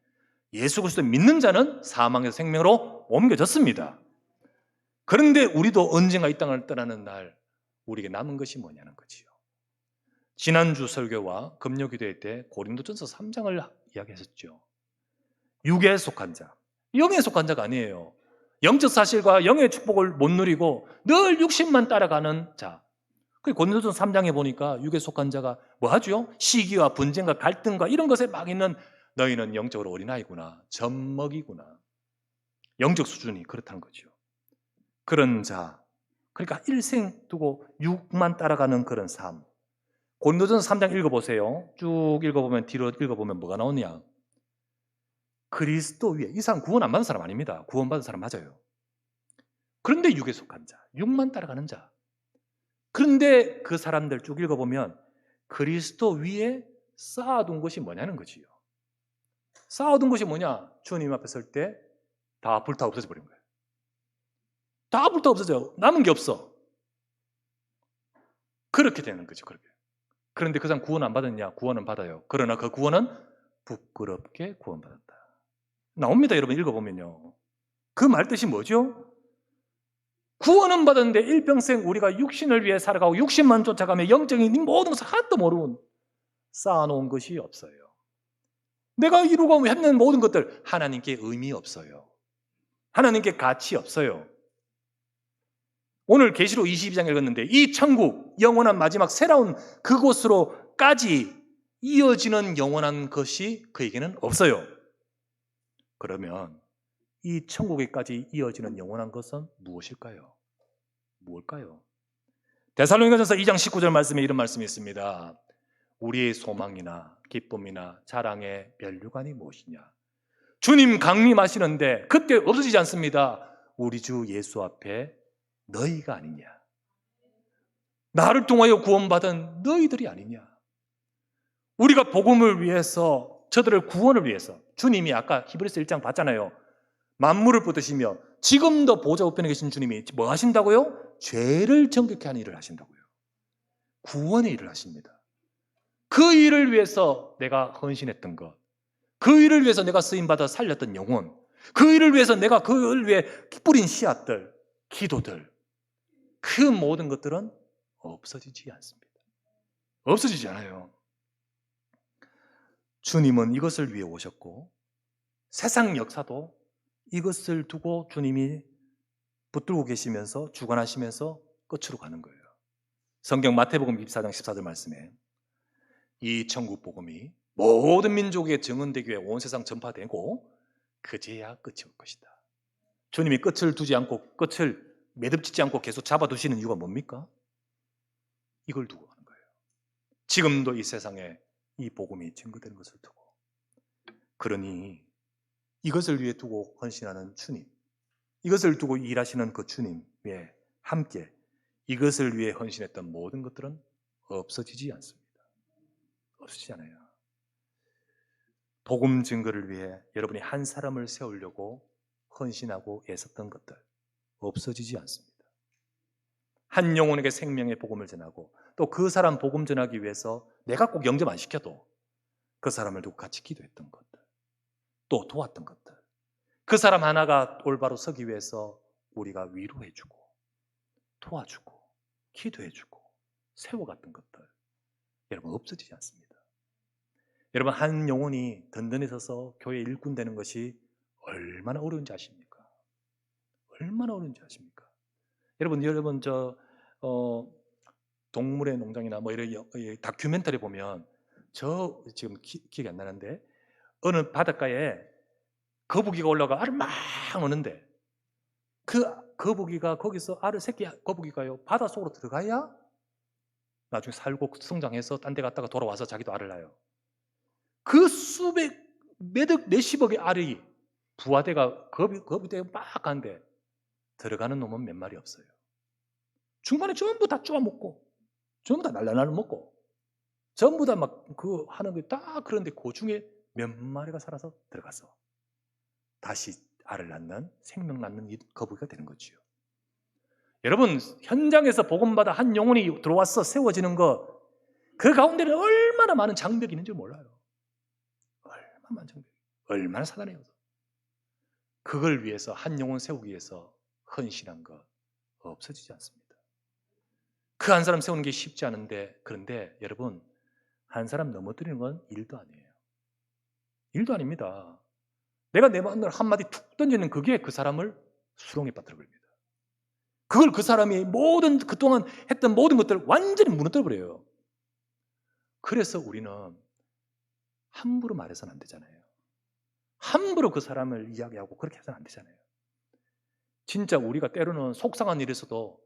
[SPEAKER 1] 예수 그리스도 믿는 자는 사망에서 생명으로 옮겨졌습니다. 그런데 우리도 언젠가 이 땅을 떠나는 날 우리에게 남은 것이 뭐냐는 거지요. 지난주 설교와 금요기도회 때 고린도전서 3장을 이야기했었죠. 육에 속한 자, 영에 속한 자가 아니에요. 영적 사실과 영의 축복을 못 누리고 늘 육신만 따라가는 자. 고린도전서 3장에 보니까 육에 속한 자가 뭐 하죠? 시기와 분쟁과 갈등과 이런 것에 막 있는 너희는 영적으로 어린아이구나. 젖먹이구나. 영적 수준이 그렇다는 거죠. 그런 자, 그러니까 일생 두고 육만 따라가는 그런 삶. 고린도전서 3장 읽어보세요. 쭉 읽어보면 뒤로 읽어보면 뭐가 나오냐? 그리스도 위에, 이 사람 구원 안 받은 사람 아닙니다. 구원받은 사람 맞아요. 그런데 육에 속한 자, 육만 따라가는 자. 그런데 그 사람들 쭉 읽어보면 그리스도 위에 쌓아둔 것이 뭐냐는 거지요. 쌓아둔 것이 뭐냐? 주님 앞에 설 때 다 불타 없어져 버린 거예요. 다 불타 없어져요. 남은 게 없어. 그렇게 되는 거죠. 그렇게. 그런데 그 사람 구원 안 받았냐? 구원은 받아요. 그러나 그 구원은 부끄럽게 구원받았다. 나옵니다. 여러분 읽어보면요. 그 말 뜻이 뭐죠? 구원은 받았는데 일평생 우리가 육신을 위해 살아가고 육신만 쫓아가며 영적인 모든 것을 하나도 모르는 쌓아놓은 것이 없어요. 내가 이루고 했는 모든 것들 하나님께 의미 없어요. 하나님께 가치 없어요. 오늘 계시록 22장 읽었는데 이 천국 영원한 마지막 새로운 그곳으로까지 이어지는 영원한 것이 그에게는 없어요. 그러면 이 천국에까지 이어지는 영원한 것은 무엇일까요? 무엇일까요? 데살로니가전서 2장 19절 말씀에 이런 말씀이 있습니다. 우리의 소망이나 기쁨이나 자랑의 면류관이 무엇이냐? 주님 강림하시는데 그때 없어지지 않습니다. 우리 주 예수 앞에 너희가 아니냐? 나를 통하여 구원받은 너희들이 아니냐? 우리가 복음을 위해서, 저들을 구원을 위해서 주님이 아까 히브리서 1장 봤잖아요. 만물을 붙드시며 지금도 보좌 우편에 계신 주님이 뭐 하신다고요? 죄를 정결케 하는 일을 하신다고요. 구원의 일을 하십니다. 그 일을 위해서 내가 헌신했던 것, 그 일을 위해서 내가 쓰임받아 살렸던 영혼, 그 일을 위해서 내가 그 일을 위해 뿌린 씨앗들, 기도들, 그 모든 것들은 없어지지 않습니다. 없어지지 않아요. 주님은 이것을 위해 오셨고 세상 역사도 이것을 두고 주님이 붙들고 계시면서 주관하시면서 끝으로 가는 거예요. 성경 마태복음 24장 14절 말씀에 이 천국 복음이 모든 민족에 증언되기에 온 세상 전파되고 그제야 끝이 올 것이다. 주님이 끝을 두지 않고 끝을 매듭짓지 않고 계속 잡아두시는 이유가 뭡니까? 이걸 두고 가는 거예요. 지금도 이 세상에 이 복음이 증거되는 것을 두고, 그러니 이것을 위해 두고 헌신하는 주님, 이것을 두고 일하시는 그 주님에 함께 이것을 위해 헌신했던 모든 것들은 없어지지 않습니다. 없어지지 않아요. 복음 증거를 위해 여러분이 한 사람을 세우려고 헌신하고 애썼던 것들 없어지지 않습니다. 한 영혼에게 생명의 복음을 전하고 또 그 사람 복음 전하기 위해서 내가 꼭 영접 안 시켜도 그 사람을 두고 같이 기도했던 것들, 또 도왔던 것들, 그 사람 하나가 올바로 서기 위해서 우리가 위로해주고 도와주고 기도해주고 세워갔던 것들, 여러분 없어지지 않습니다. 여러분, 한 영혼이 든든히 서서 교회 일꾼 되는 것이 얼마나 어려운지 아십니까? 얼마나 어려운지 아십니까? 여러분 동물의 농장이나 뭐 이런 다큐멘터리 보면 저 지금 기억이 안 나는데 어느 바닷가에 거북이가 올라가 알을 막 오는데 그 거북이가 거기서 알을 새끼 거북이가요 바닷속으로 들어가야 나중에 살고 성장해서 딴 데 갔다가 돌아와서 자기도 알을 낳아요. 그 수백 몇억 몇십억의 알이 부화대가 거북이대가 막 가는데 들어가는 놈은 몇 마리 없어요. 중간에 전부 다 쪼아먹고 전부 다 날라날 먹고 전부 다 막 그 하는 게 딱 그런데 그 중에 몇 마리가 살아서 들어가서 다시 알을 낳는 생명 낳는 이 거북이가 되는 거지요. 여러분, 현장에서 복음받아 한 영혼이 들어와서 세워지는 것, 그 가운데는 얼마나 많은 장벽이 있는지 몰라요. 얼마나 많은 장벽이, 얼마나 사단이 없어. 그걸 위해서 한 영혼 세우기 위해서 헌신한 것 없어지지 않습니다. 그 한 사람 세우는 게 쉽지 않은데, 그런데 여러분, 한 사람 넘어뜨리는 건 일도 아니에요. 일도 아닙니다. 내가 내 마음을 한마디 툭 던지는 그게 그 사람을 수렁에 빠뜨려 버립니다. 그걸 그 사람이 모든 그동안 했던 모든 것들을 완전히 무너뜨려 버려요. 그래서 우리는 함부로 말해서는 안 되잖아요. 함부로 그 사람을 이야기하고 그렇게 해서는 안 되잖아요. 진짜 우리가 때로는 속상한 일에서도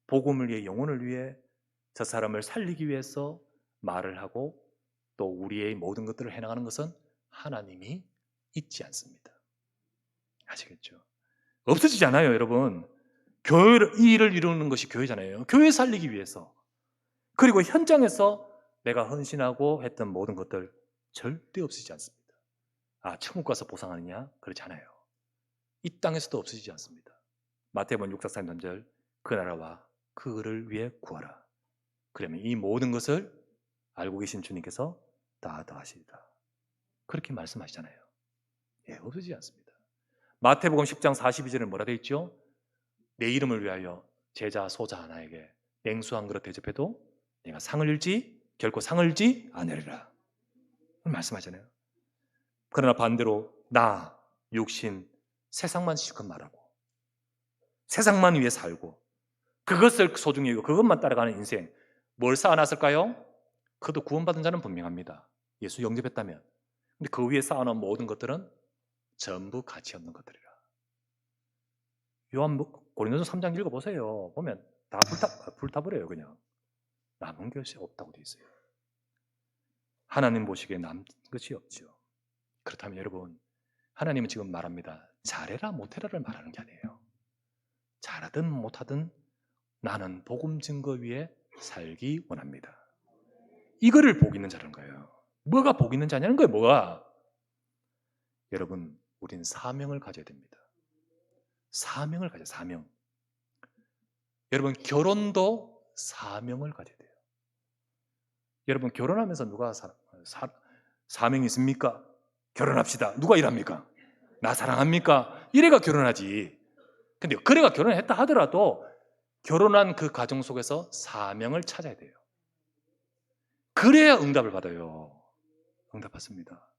[SPEAKER 1] 복음을 위해, 영혼을 위해 저 사람을 살리기 위해서 말을 하고 또 우리의 모든 것들을 해나가는 것은 하나님이 있지 않습니다. 아시겠죠? 없어지지 않아요, 여러분. 이 일을 이루는 것이 교회잖아요. 교회 살리기 위해서. 그리고 현장에서 내가 헌신하고 했던 모든 것들 절대 없어지지 않습니다. 아, 천국 가서 보상하느냐? 그렇지 않아요. 이 땅에서도 없어지지 않습니다. 마태복음 6장 33절, 그 나라와 그를 위해 구하라. 그러면 이 모든 것을 알고 계신 주님께서 다 더하시리라. 그렇게 말씀하시잖아요. 예, 없어지지 않습니다. 마태복음 10장 42절에 뭐라 되어 있죠? 내 이름을 위하여 제자 소자 하나에게 냉수 한 그릇 대접해도 내가 상을 잃지 결코 상을 잃지 않으리라 말씀하잖아요. 그러나 반대로 나 육신 세상만 실컷 말하고 세상만 위해 살고 그것을 소중히 여기고 그것만 따라가는 인생, 뭘 쌓아놨을까요? 그도 구원받은 자는 분명합니다. 예수 영접했다면. 근데 그 위에 쌓아놓은 모든 것들은 전부 가치 없는 것들이라. 고린도서 3장 읽어보세요. 보면 다 불타버려요. 그냥 남은 것이 없다고 되어 있어요. 하나님 보시기에 남은 것이 없죠. 그렇다면 여러분, 하나님은 지금 말합니다. 잘해라 못해라를 말하는 게 아니에요. 잘하든 못하든 나는 복음 증거 위에 살기 원합니다. 이거를 복 있는 자라는 거예요. 뭐가 복 있는 자냐는 거예요. 뭐가? 여러분, 우리는 사명을 가져야 됩니다. 사명을 가져야 사명. 여러분, 결혼도 사명을 가져야 돼요. 여러분, 결혼하면서 누가 사명이 있습니까? 결혼합시다. 누가 일합니까? 나 사랑합니까? 이래가 결혼하지. 근데 그래가 결혼했다 하더라도 결혼한 그 가정 속에서 사명을 찾아야 돼요. 그래야 응답을 받아요. 응답 받습니다.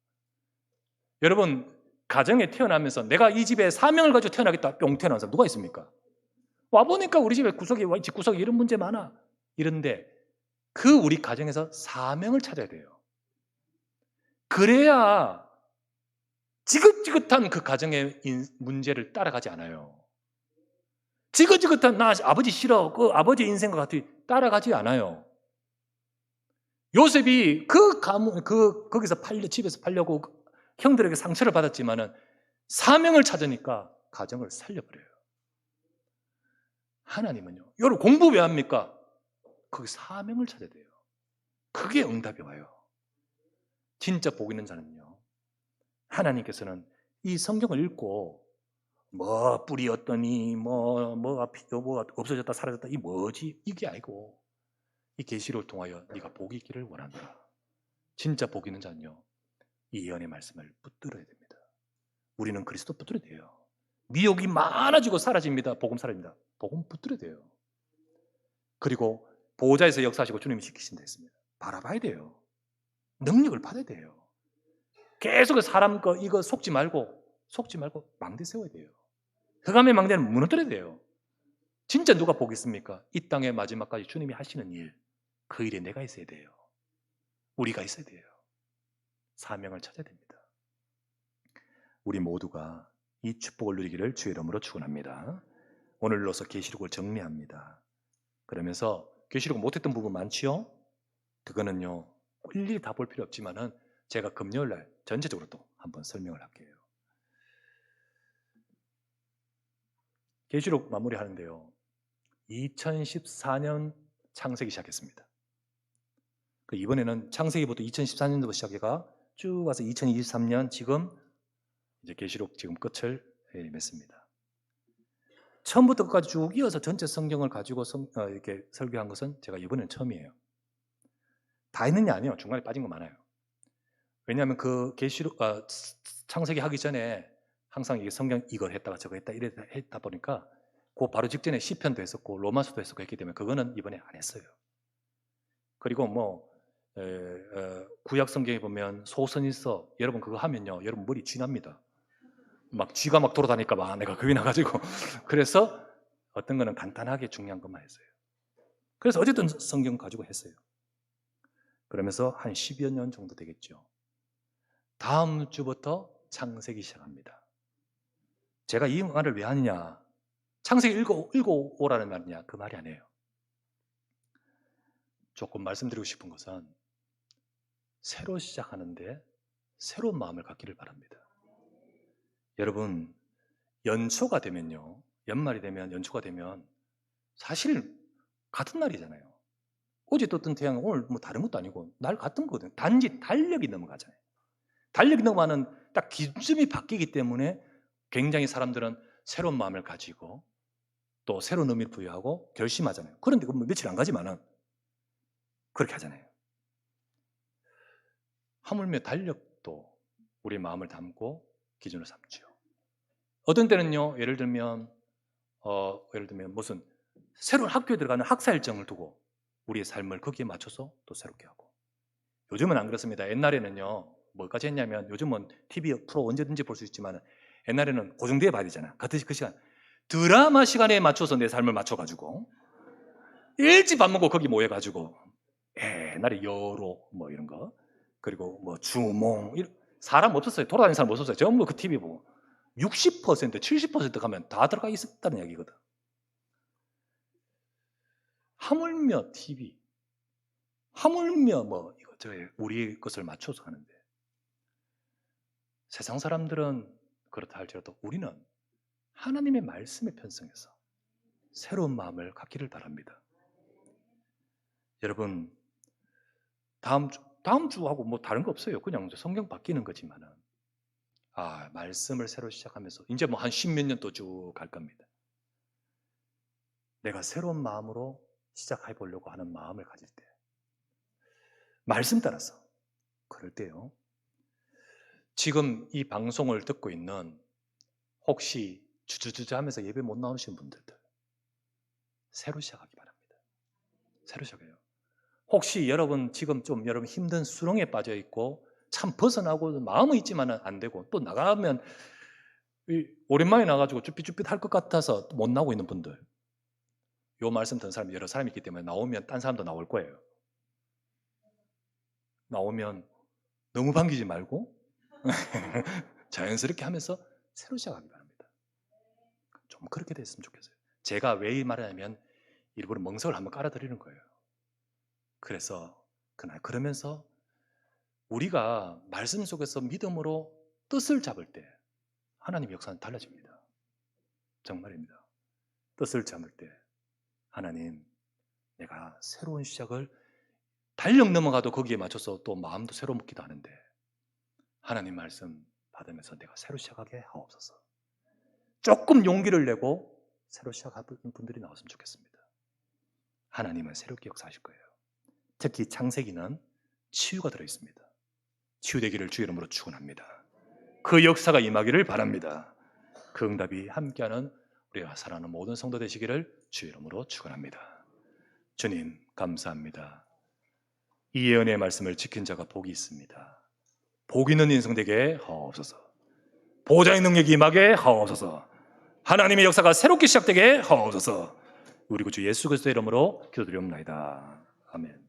[SPEAKER 1] 여러분, 가정에 태어나면서 내가 이 집에 사명을 가지고 태어나겠다 뿅 태어난 사람 누가 있습니까? 와보니까 우리 집에 집구석에 이런 문제 많아. 이런데 그 우리 가정에서 사명을 찾아야 돼요. 그래야 지긋지긋한 그 가정의 문제를 따라가지 않아요. 지긋지긋한 나 아버지 싫어 그 아버지 인생과 같이 따라가지 않아요. 요셉이 거기서 집에서 팔려고 형들에게 상처를 받았지만은 사명을 찾으니까 가정을 살려버려요. 하나님은요. 여러분 공부 왜 합니까? 거기 사명을 찾아야 돼요. 그게 응답이 와요. 진짜 복 있는 자는요. 하나님께서는 이 성경을 읽고 뭐 뿌리였더니 뭐가 없어졌다 사라졌다 이 뭐지? 이게 아니고 이 계시를 통하여 네가 복이 있기를 원한다. 진짜 복 있는 자는요 이 예언의 말씀을 붙들어야 됩니다. 우리는 그리스도 붙들어야 돼요. 미혹이 많아지고 사라집니다. 복음 사라집니다. 복음 붙들어야 돼요. 그리고 보호자에서 역사하시고 주님이 시키신다 했습니다. 바라봐야 돼요. 능력을 받아야 돼요. 계속 사람 거 이거 속지 말고 망대 세워야 돼요. 흑암의 망대는 무너뜨려야 돼요. 진짜 누가 복 있습니까? 이 땅의 마지막까지 주님이 하시는 일, 그 일에 내가 있어야 돼요. 우리가 있어야 돼요. 사명을 찾아야 됩니다. 우리 모두가 이 축복을 누리기를 주의 이름으로 축원합니다. 오늘로서 계시록을 정리합니다. 그러면서 계시록 못했던 부분 많지요? 그거는요 일일이 다 볼 필요 없지만은 제가 금요일 날 전체적으로 또 한번 설명을 할게요. 계시록 마무리하는데요. 2014년 창세기 시작했습니다. 이번에는 창세기부터 2014년도부터 시작해가 쭉 와서 2023년 지금 이제 계시록 지금 끝을 맺습니다. 처음부터 끝까지 쭉 이어서 전체 성경을 가지고 이렇게 설교한 것은 제가 이번엔 처음이에요. 다 있느냐 아니에요. 중간에 빠진 거 많아요. 왜냐하면 그 계시록 창세기 하기 전에 항상 이게 성경 이거 했다가 저거 했다 이래 했다 보니까 그 바로 직전에 시편도 했었고 로마서도 했었고 했기 때문에 그거는 이번에 안 했어요. 그리고 구약 성경에 보면 소선이 있어. 여러분 그거 하면요 여러분 머리 쥐납니다. 막 쥐가 막 돌아다니까 막 내가 겁이 나가지고 그래서 어떤 거는 간단하게 중요한 것만 했어요. 그래서 어쨌든 성경 가지고 했어요. 그러면서 한 10여 년 정도 되겠죠. 다음 주부터 창세기 시작합니다. 제가 이 말을 왜 하느냐, 창세기 읽어오라는 말이냐 그 말이 아니에요. 조금 말씀드리고 싶은 것은 새로 시작하는데 새로운 마음을 갖기를 바랍니다. 여러분 연초가 되면요, 연말이 되면 연초가 되면 사실 같은 날이잖아요. 어제 떴던 태양은 오늘 뭐 다른 것도 아니고 날 같은 거거든요. 단지 달력이 넘어가잖아요. 달력이 넘어가는 딱 기준이 바뀌기 때문에 굉장히 사람들은 새로운 마음을 가지고 또 새로운 의미를 부여하고 결심하잖아요. 그런데 며칠 안 가지만은 그렇게 하잖아요. 하물며 달력도 우리의 마음을 담고 기준을 삼죠. 어떤 때는요, 예를 들면 무슨 새로운 학교에 들어가는 학사 일정을 두고 우리의 삶을 거기에 맞춰서 또 새롭게 하고. 요즘은 안 그렇습니다. 옛날에는요, 뭐까지 했냐면 요즘은 TV 프로 언제든지 볼 수 있지만 옛날에는 고정되어 봐야 되잖아. 그 시간 드라마 시간에 맞춰서 내 삶을 맞춰가지고 일찍 밥 먹고 거기 모여가지고 옛날에 여로 뭐 이런 거 그리고 뭐 주몽 사람 없었어요. 돌아다니는 사람 없었어요. 전부 그 TV 보고 60% 70% 가면 다 들어가 있었다는 얘기거든. 하물며 TV 하물며 뭐 이것저것 우리 것을 맞춰서 하는데 세상 사람들은 그렇다 할지라도 우리는 하나님의 말씀에 편성해서 새로운 마음을 갖기를 바랍니다. 여러분 다음 주하고 뭐 다른 거 없어요. 그냥 성경 바뀌는 거지만은 말씀을 새로 시작하면서 이제 뭐 한 10몇 년 또 쭉 갈 겁니다. 내가 새로운 마음으로 시작해 보려고 하는 마음을 가질 때 말씀 따라서 그럴 때요. 지금 이 방송을 듣고 있는 혹시 주저주저 하면서 예배 못 나오시는 분들도 새로 시작하기 바랍니다. 새로 시작해요. 혹시 여러분 지금 좀 여러분 힘든 수렁에 빠져 있고 참 벗어나고 마음은 있지만은 안 되고 또 나가면 오랜만에 나가지고 쭈삣쭈삣 할 것 같아서 못 나오고 있는 분들 요 말씀 듣는 사람이 여러 사람이 있기 때문에 나오면 딴 사람도 나올 거예요. 나오면 너무 반기지 말고 자연스럽게 하면서 새로 시작하기 바랍니다. 좀 그렇게 됐으면 좋겠어요. 제가 왜 이 말을 하냐면 일부러 멍석을 한번 깔아드리는 거예요. 그래서 그러면서 우리가 말씀 속에서 믿음으로 뜻을 잡을 때 하나님 역사는 달라집니다. 정말입니다. 뜻을 잡을 때 하나님 내가 새로운 시작을 달력 넘어가도 거기에 맞춰서 또 마음도 새로 먹기도 하는데 하나님 말씀 받으면서 내가 새로 시작하게 하옵소서. 조금 용기를 내고 새로 시작하는 분들이 나왔으면 좋겠습니다. 하나님은 새롭게 역사하실 거예요. 특히 창세기는 치유가 들어있습니다. 치유되기를 주의 이름으로 축원합니다. 그 역사가 임하기를 바랍니다. 그 응답이 함께하는 우리가 사랑하는 모든 성도 되시기를 주의 이름으로 축원합니다. 주님 감사합니다. 이 예언의 말씀을 지킨 자가 복이 있습니다. 복 있는 인생 되게 하옵소서. 보좌의 능력이 임하게 하옵소서. 하나님의 역사가 새롭게 시작되게 하옵소서. 우리 구주 예수 그리스도의 이름으로 기도드리옵나이다. 아멘.